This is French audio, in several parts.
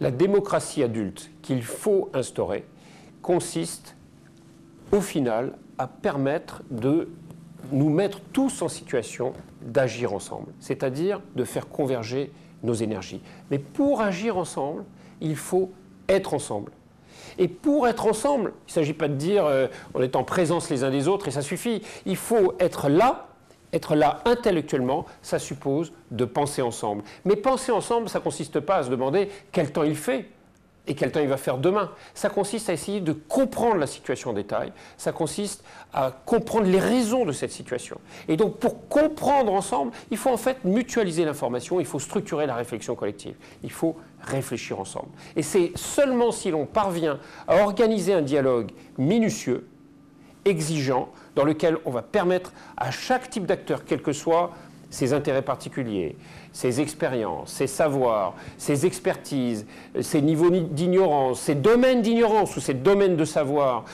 La démocratie adulte qu'il faut instaurer consiste, au final, à permettre de nous mettre tous en situation d'agir ensemble, c'est-à-dire de faire converger nos énergies. Mais pour agir ensemble, il faut être ensemble. Et pour être ensemble, il ne s'agit pas de dire on est en présence les uns des autres et ça suffit. Il faut être là intellectuellement, ça suppose de penser ensemble. Mais penser ensemble, ça ne consiste pas à se demander quel temps il fait et quel temps il va faire demain. Ça consiste à essayer de comprendre la situation en détail, ça consiste à comprendre les raisons de cette situation. Et donc pour comprendre ensemble, il faut en fait mutualiser l'information, il faut structurer la réflexion collective, il faut réfléchir ensemble. Et c'est seulement si l'on parvient à organiser un dialogue minutieux, exigeant, dans lequel on va permettre à chaque type d'acteur, quels que soient ses intérêts particuliers, ses expériences, ses savoirs, ses expertises, ses niveaux d'ignorance, ses domaines d'ignorance ou ses domaines de savoir,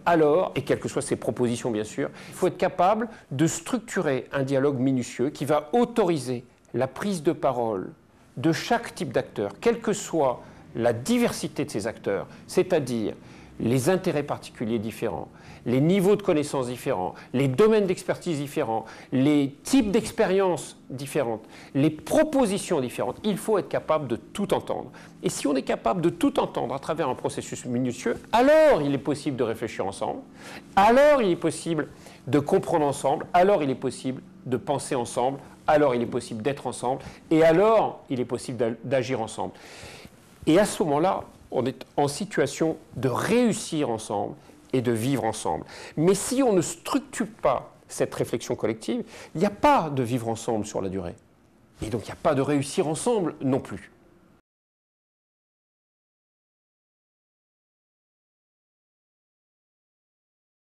alors, et quelles que soient ses propositions bien sûr, il faut être capable de structurer un dialogue minutieux qui va autoriser la prise de parole de chaque type d'acteur, quelle que soit la diversité de ces acteurs, c'est-à-dire les intérêts particuliers différents, les niveaux de connaissances différents, les domaines d'expertise différents, les types d'expériences différentes, les propositions différentes, il faut être capable de tout entendre. Et si on est capable de tout entendre à travers un processus minutieux, alors il est possible de réfléchir ensemble, alors il est possible de comprendre ensemble, alors il est possible de penser ensemble, alors il est possible d'être ensemble, et alors il est possible d'agir ensemble. Et à ce moment-là, on est en situation de réussir ensemble et de vivre ensemble. Mais si on ne structure pas cette réflexion collective, il n'y a pas de vivre ensemble sur la durée. Et donc il n'y a pas de réussir ensemble non plus.